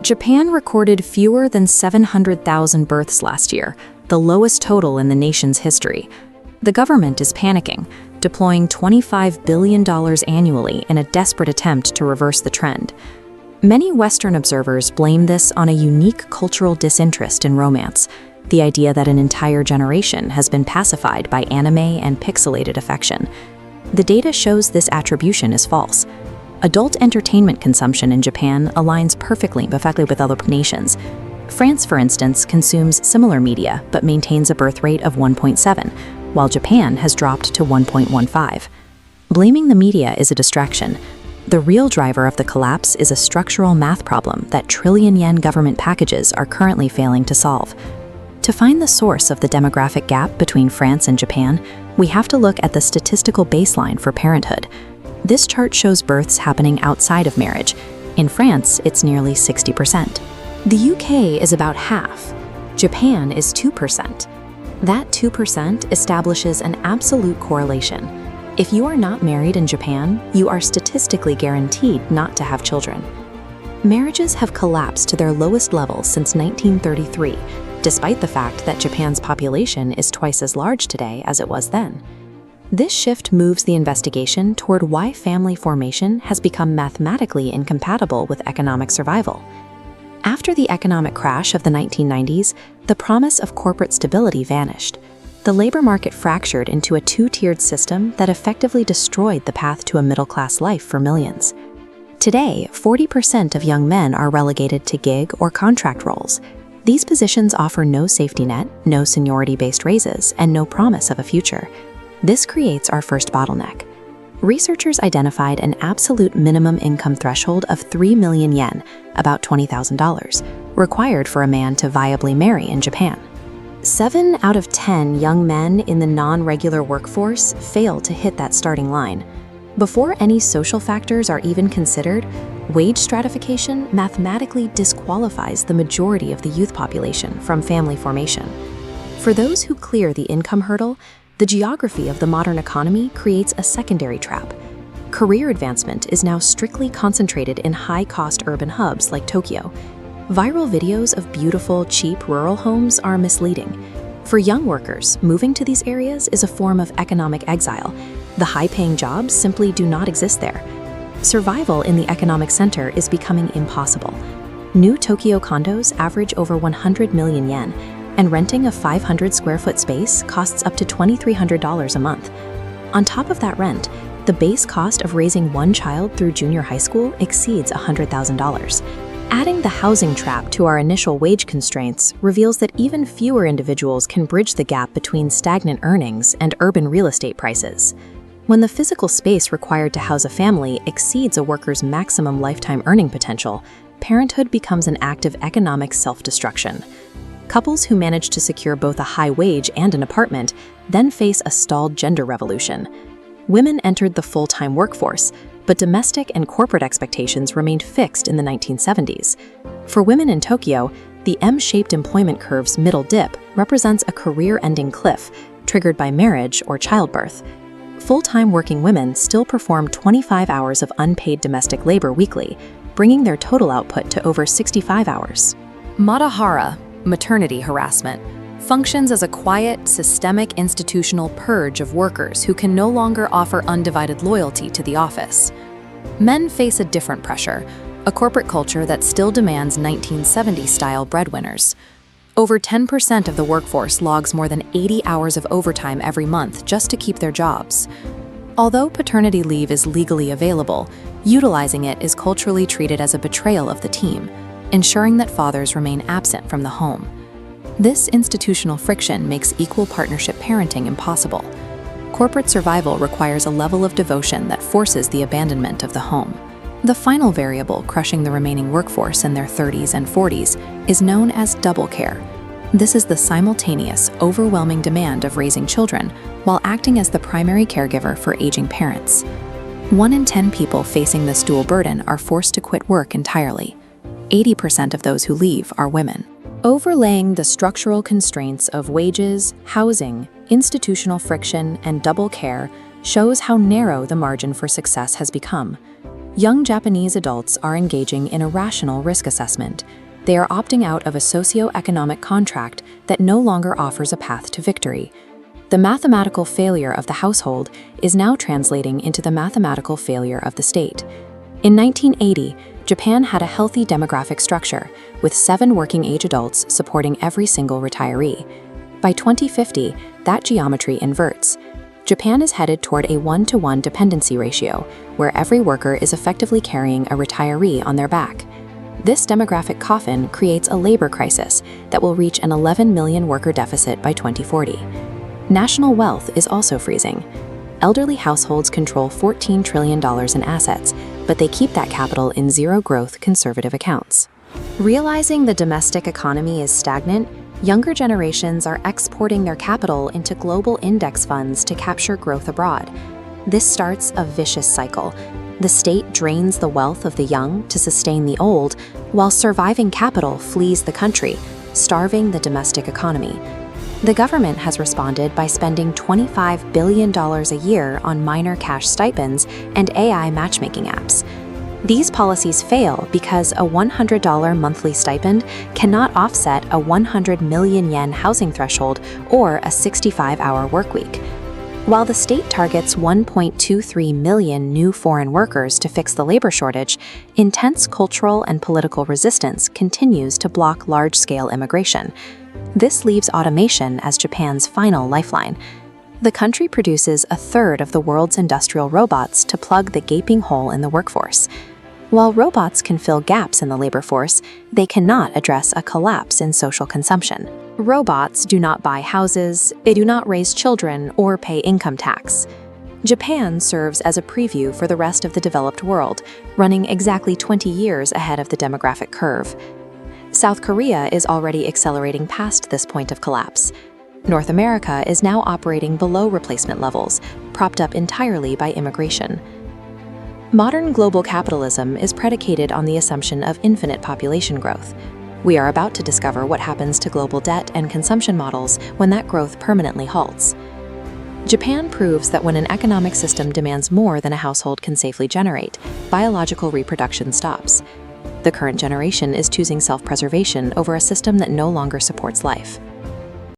Japan recorded fewer than 700,000 births last year, the lowest total in the nation's history. The government is panicking, deploying $25 billion annually in a desperate attempt to reverse the trend. Many Western observers blame this on a unique cultural disinterest in romance, the idea that an entire generation has been pacified by anime and pixelated affection. The data shows this attribution is false. Adult entertainment consumption in Japan aligns perfectly with other nations. France, for instance, consumes similar media but maintains a birth rate of 1.7, while Japan has dropped to 1.15. Blaming the media is a distraction. The real driver of the collapse is a structural math problem that trillion-yen government packages are currently failing to solve. To find the source of the demographic gap between France and Japan, we have to look at the statistical baseline for parenthood. This chart shows births happening outside of marriage. In France, it's nearly 60%. The UK is about half. Japan is 2%. That 2% establishes an absolute correlation. If you are not married in Japan, you are statistically guaranteed not to have children. Marriages have collapsed to their lowest level since 1933, despite the fact that Japan's population is twice as large today as it was then. This shift moves the investigation toward why family formation has become mathematically incompatible with economic survival. After the economic crash of the 1990s, the promise of corporate stability vanished. The labor market fractured into a two-tiered system that effectively destroyed the path to a middle-class life for millions. Today, 40% of young men are relegated to gig or contract roles. These positions offer no safety net, no seniority-based raises, and no promise of a future. This creates our first bottleneck. Researchers identified an absolute minimum income threshold of 3 million yen, about $20,000, required for a man to viably marry in Japan. 7 out of 10 young men in the non-regular workforce fail to hit that starting line. Before any social factors are even considered, wage stratification mathematically disqualifies the majority of the youth population from family formation. For those who clear the income hurdle, the geography of the modern economy creates a secondary trap. Career advancement is now strictly concentrated in high-cost urban hubs like Tokyo. Viral videos of beautiful, cheap rural homes are misleading. For young workers, moving to these areas is a form of economic exile. The high-paying jobs simply do not exist there. Survival in the economic center is becoming impossible. New Tokyo condos average over 100 million yen, and renting a 500 square foot space costs up to $2,300 a month. On top of that rent, the base cost of raising one child through junior high school exceeds $100,000. Adding the housing trap to our initial wage constraints reveals that even fewer individuals can bridge the gap between stagnant earnings and urban real estate prices. When the physical space required to house a family exceeds a worker's maximum lifetime earning potential, parenthood becomes an act of economic self-destruction. Couples who manage to secure both a high wage and an apartment then face a stalled gender revolution. Women entered the full-time workforce, but domestic and corporate expectations remained fixed in the 1970s. For women in Tokyo, the M-shaped employment curve's middle dip represents a career-ending cliff triggered by marriage or childbirth. Full-time working women still perform 25 hours of unpaid domestic labor weekly, bringing their total output to over 65 hours. Matahara, maternity harassment, functions as a quiet, systemic institutional purge of workers who can no longer offer undivided loyalty to the office. Men face a different pressure, a corporate culture that still demands 1970s-style breadwinners. Over 10% of the workforce logs more than 80 hours of overtime every month just to keep their jobs. Although paternity leave is legally available, utilizing it is culturally treated as a betrayal of the team, ensuring that fathers remain absent from the home. This institutional friction makes equal partnership parenting impossible. Corporate survival requires a level of devotion that forces the abandonment of the home. The final variable crushing the remaining workforce in their 30s and 40s is known as double care. This is the simultaneous, overwhelming demand of raising children while acting as the primary caregiver for aging parents. 1 in 10 people facing this dual burden are forced to quit work entirely. 80% of those who leave are women. Overlaying the structural constraints of wages, housing, institutional friction, and double care shows how narrow the margin for success has become. Young Japanese adults are engaging in a rational risk assessment. They are opting out of a socio-economic contract that no longer offers a path to victory. The mathematical failure of the household is now translating into the mathematical failure of the state. In 1980, Japan had a healthy demographic structure, with 7 working-age adults supporting every single retiree. By 2050, that geometry inverts. Japan is headed toward a 1-to-1 dependency ratio, where every worker is effectively carrying a retiree on their back. This demographic coffin creates a labor crisis that will reach an 11 million worker deficit by 2040. National wealth is also freezing. Elderly households control $14 trillion in assets, but they keep that capital in zero-growth conservative accounts. Realizing the domestic economy is stagnant, younger generations are exporting their capital into global index funds to capture growth abroad. This starts a vicious cycle. The state drains the wealth of the young to sustain the old, while surviving capital flees the country, starving the domestic economy. The government has responded by spending $25 billion a year on minor cash stipends and AI matchmaking apps. These policies fail because a $100 monthly stipend cannot offset a 100 million yen housing threshold or a 65-hour workweek. While the state targets 1.23 million new foreign workers to fix the labor shortage, intense cultural and political resistance continues to block large-scale immigration. This leaves automation as Japan's final lifeline. The country produces a third of the world's industrial robots to plug the gaping hole in the workforce. While robots can fill gaps in the labor force, they cannot address a collapse in social consumption. Robots do not buy houses, they do not raise children, or pay income tax. Japan serves as a preview for the rest of the developed world, running exactly 20 years ahead of the demographic curve. South Korea is already accelerating past this point of collapse. North America is now operating below replacement levels, propped up entirely by immigration. Modern global capitalism is predicated on the assumption of infinite population growth. We are about to discover what happens to global debt and consumption models when that growth permanently halts. Japan proves that when an economic system demands more than a household can safely generate, biological reproduction stops. The current generation is choosing self-preservation over a system that no longer supports life.